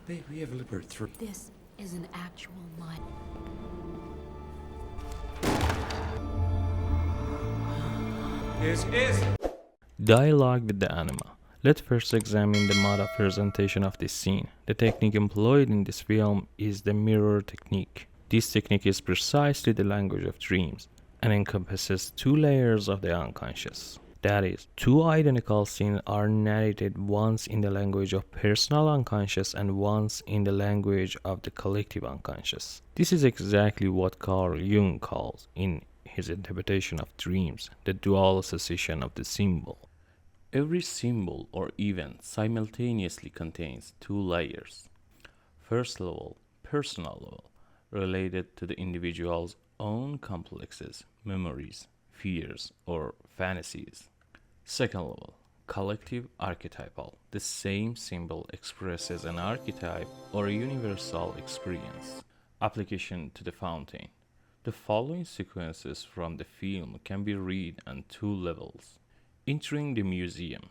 Babe, we have Rebirth 3. This is an actual life. Is. Dialogue with the Anima. Let's first examine the mode of presentation of this scene. The technique employed in this film is the mirror technique. This technique is precisely the language of dreams and encompasses two layers of the unconscious. That is, two identical scenes are narrated once in the language of personal unconscious and once in the language of the collective unconscious. This is exactly what Carl Jung calls, in his interpretation of dreams, the dual association of the symbol. Every symbol or event simultaneously contains two layers. First level, personal level, related to the individual's own complexes, memories, fears, or fantasies. Second level, collective archetypal. The same symbol expresses an archetype or a universal experience. Application to the fountain. The following sequences from the film can be read on two levels. Entering the museum.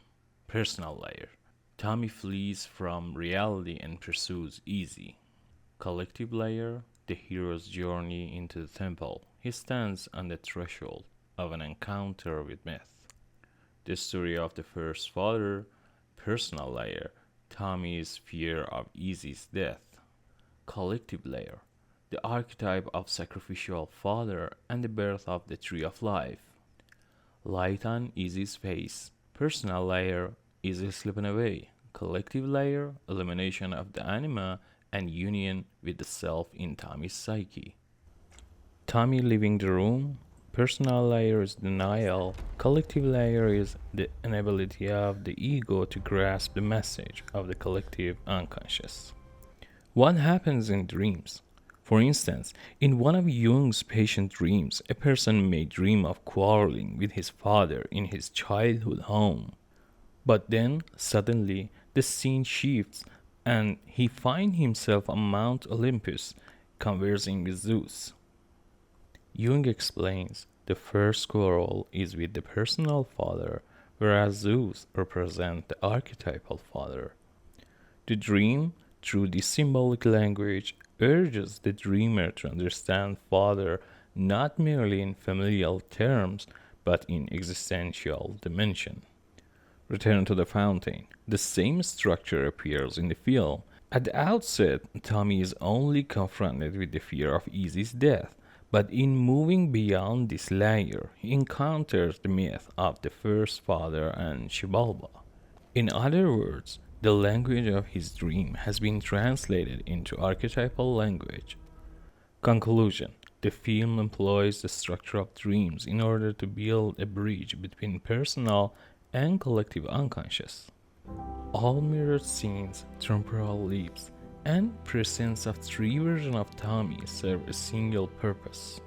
Personal layer. Tommy flees from reality and pursues Izzi. Collective layer. The hero's journey into the temple. He stands on the threshold of an encounter with myth. The story of the first father. Personal layer. Tommy's fear of Izzi's death. Collective layer. The archetype of sacrificial father and the birth of the tree of life. Light on Izzi's face. Personal layer, Izzi slipping away. Collective layer, elimination of the anima and union with the self in Tommy's psyche. Tommy leaving the room. Personal layer is denial. Collective layer is the inability of the ego to grasp the message of the collective unconscious. What happens in dreams? For instance, in one of Jung's patient dreams, a person may dream of quarreling with his father in his childhood home. But then, suddenly, the scene shifts and he finds himself on Mount Olympus, conversing with Zeus. Jung explains the first quarrel is with the personal father, whereas Zeus represents the archetypal father. The dream, through this symbolic language, urges the dreamer to understand father not merely in familial terms, but in existential dimension. Return to the fountain. The same structure appears in the film. At the outset, Tommy is only confronted with the fear of Izzi's death, but in moving beyond this layer, he encounters the myth of the first father and Xibalba. In other words, the language of his dream has been translated into archetypal language. Conclusion. The film employs the structure of dreams in order to build a bridge between personal and collective unconscious. All mirrored scenes, temporal leaps, and presence of three versions of Tommy serve a single purpose: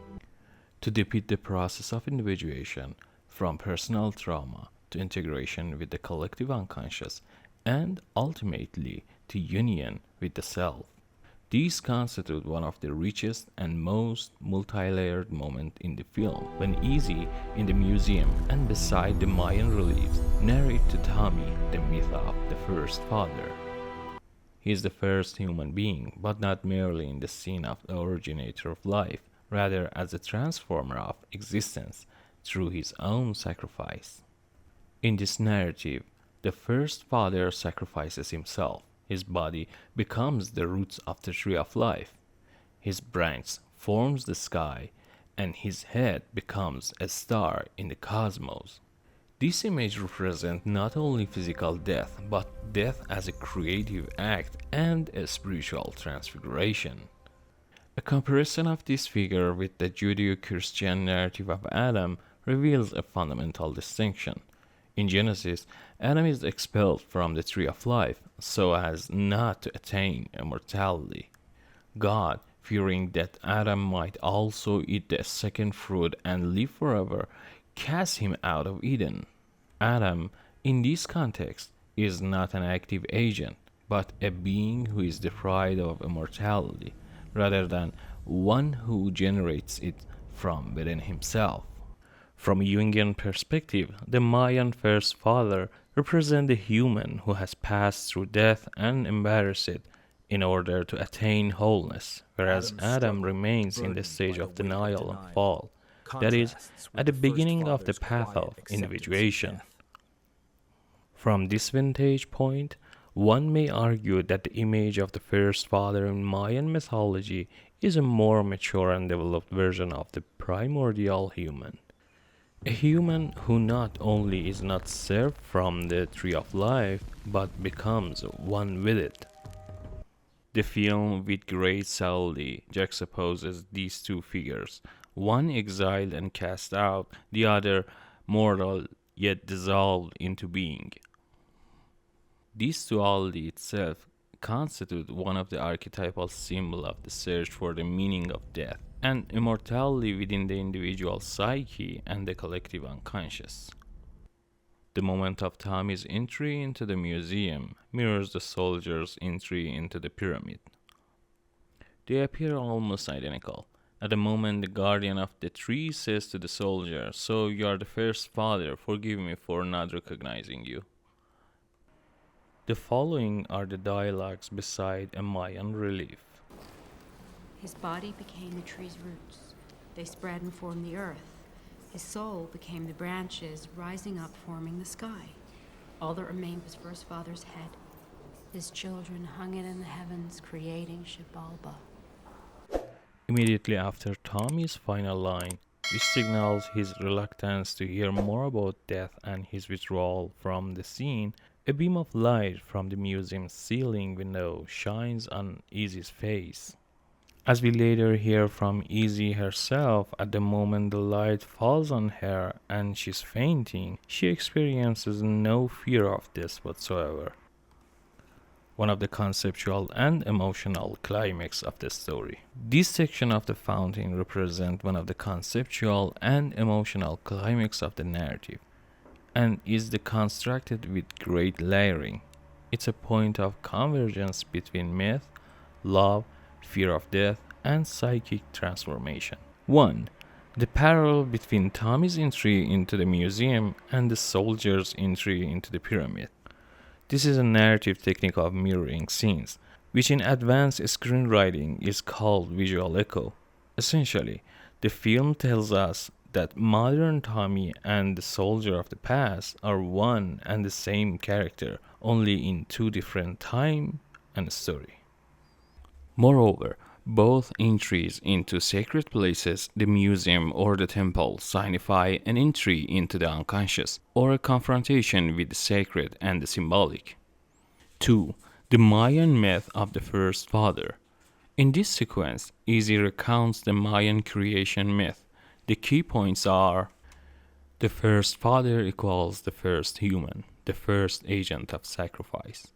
to depict the process of individuation from personal trauma to integration with the collective unconscious and ultimately to union with the self. These constitute one of the richest and most multi-layered moments in the film, when Izzi, in the museum and beside the Mayan reliefs, narrate to Tommy the myth of the first father. He is the first human being, but not merely in the scene of the originator of life, rather as a transformer of existence through his own sacrifice. In this narrative, the first father sacrifices himself. His body becomes the roots of the tree of life. His branch forms the sky, and his head becomes a star in the cosmos. This image represents not only physical death, but death as a creative act and a spiritual transfiguration. A comparison of this figure with the Judeo-Christian narrative of Adam reveals a fundamental distinction. In Genesis, Adam is expelled from the tree of life so as not to attain immortality. God, fearing that Adam might also eat the second fruit and live forever, casts him out of Eden. Adam, in this context, is not an active agent, but a being who is deprived of immortality, rather than one who generates it from within himself. From a Jungian perspective, the Mayan first father represents the human who has passed through death and embarrassed it in order to attain wholeness, whereas Adam remains in the stage of denial and fall, that is, at the beginning of the path of individuation. From this vantage point, one may argue that the image of the first father in Mayan mythology is a more mature and developed version of the primordial human. A human who not only is not served from the tree of life, but becomes one with it. The film with great subtlety juxtaposes these two figures, one exiled and cast out, the other mortal yet dissolved into being. This duality itself constitutes one of the archetypal symbols of the search for the meaning of death and immortality within the individual psyche and the collective unconscious. The moment of Tommy's entry into the museum mirrors the soldier's entry into the pyramid. They appear almost identical. At the moment the guardian of the tree says to the soldier, "So you are the first father, forgive me for not recognizing you." The following are the dialogues beside a Mayan relief. His body became the tree's roots. They spread and formed the earth. His soul became the branches rising up, forming the sky. All that remained was first father's head. His children hung it in the heavens, creating Xibalba. Immediately after Tommy's final line, which signals his reluctance to hear more about death and his withdrawal from the scene, a beam of light from the museum's ceiling window shines on Izzi's face. As we later hear from Izzi herself, at the moment the light falls on her and she's fainting, she experiences no fear of this whatsoever. One of the conceptual and emotional climax of the story. This section of the fountain represents one of the conceptual and emotional climax of the narrative, and is constructed with great layering. It's a point of convergence between myth, love, fear of death, and psychic transformation. 1. The parallel between Tommy's entry into the museum and the soldier's entry into the pyramid. This is a narrative technique of mirroring scenes, which in advanced screenwriting is called visual echo. Essentially, the film tells us that modern Tommy and the soldier of the past are one and the same character, only in two different time and story. Moreover, both entries into sacred places, the museum or the temple, signify an entry into the unconscious, or a confrontation with the sacred and the symbolic. 2. The Mayan myth of the first father. In this sequence, Izzi recounts the Mayan creation myth. The key points are: the first father equals the first human, the first agent of sacrifice.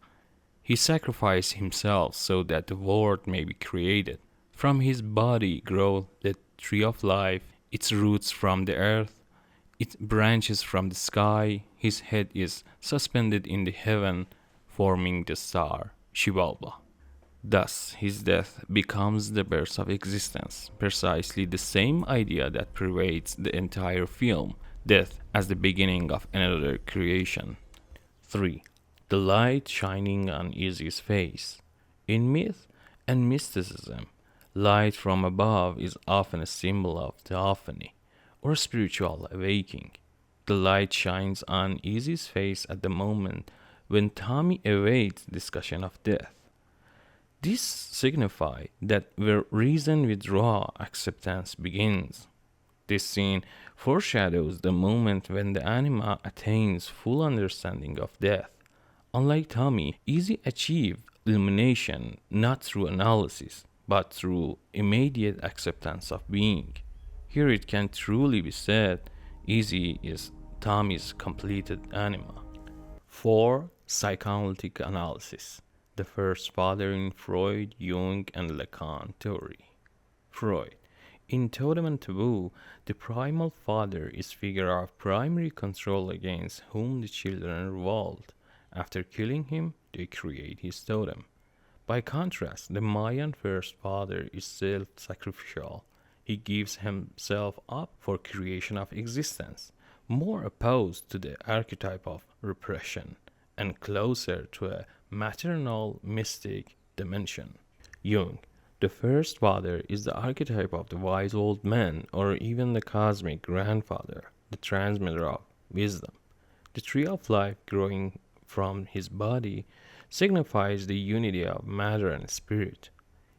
He sacrificed himself so that the world may be created. From his body groweth the tree of life, its roots from the earth, its branches from the sky. His head is suspended in the heaven, forming the star, Xibalba. Thus, his death becomes the birth of existence, precisely the same idea that pervades the entire film, death as the beginning of another creation. 3. The light shining on Izzi's face. In myth and mysticism, light from above is often a symbol of theophany, or spiritual awakening. The light shines on Izzi's face at the moment when Tommy awaits discussion of death. This signifies that where reason withdraws, acceptance begins. This scene foreshadows the moment when the Anima attains full understanding of death. Unlike Tommy, Izzi achieved illumination not through analysis, but through immediate acceptance of being. Here it can truly be said, Izzi is Tommy's completed Anima. 4. Psychoanalytic analysis. The first father in Freud, Jung, and Lacan theory. Freud. In Totem and Taboo, the primal father is figure of primary control against whom the children revolt. After killing him, they create his totem. By contrast, the Mayan first father is self-sacrificial. He gives himself up for creation of existence, more opposed to the archetype of repression, and closer to a maternal mystic dimension. Jung, the first father, is the archetype of the wise old man, or even the cosmic grandfather, the transmitter of wisdom. The tree of life growing from his body signifies the unity of matter and spirit.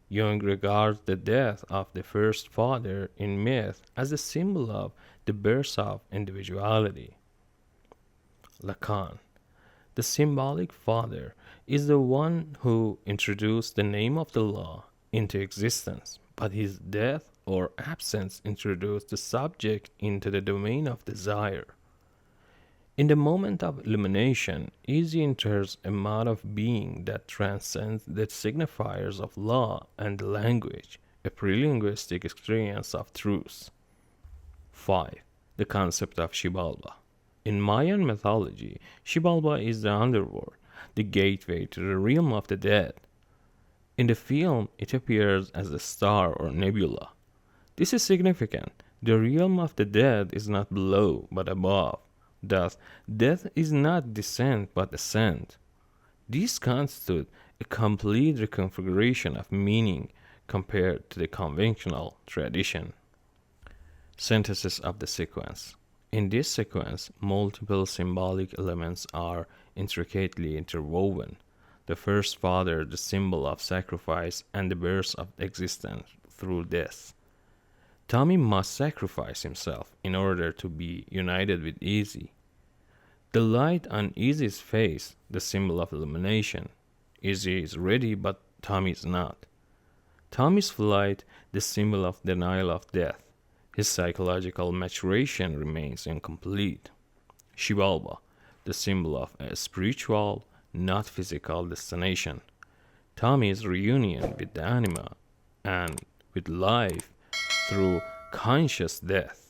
Jung regards the death of the first father in myth as a symbol of the birth of individuality. Lacan, the symbolic father, is the one who introduced the name of the law into existence, but his death or absence introduced the subject into the domain of desire. In the moment of illumination, Izzi enters a mode of being that transcends the signifiers of law and language, a pre-linguistic experience of truth. 5. The concept of Xibalba. In Mayan mythology, Xibalba is the underworld, the gateway to the realm of the dead. In the film, it appears as a star or nebula. This is significant. The realm of the dead is not below, but above. Thus, death is not descent but ascent. This constitutes a complete reconfiguration of meaning compared to the conventional tradition. Synthesis of the sequence. In this sequence, multiple symbolic elements are intricately interwoven. The first father, the symbol of sacrifice and the birth of existence through death. Tommy must sacrifice himself in order to be united with Izzi. The light on Izzi's face, the symbol of illumination. Izzi is ready, but Tommy is not. Tommy's flight, the symbol of denial of death. His psychological maturation remains incomplete. Xibalba, the symbol of a spiritual, not physical destination. Tommy's reunion with the Anima and with life through conscious death.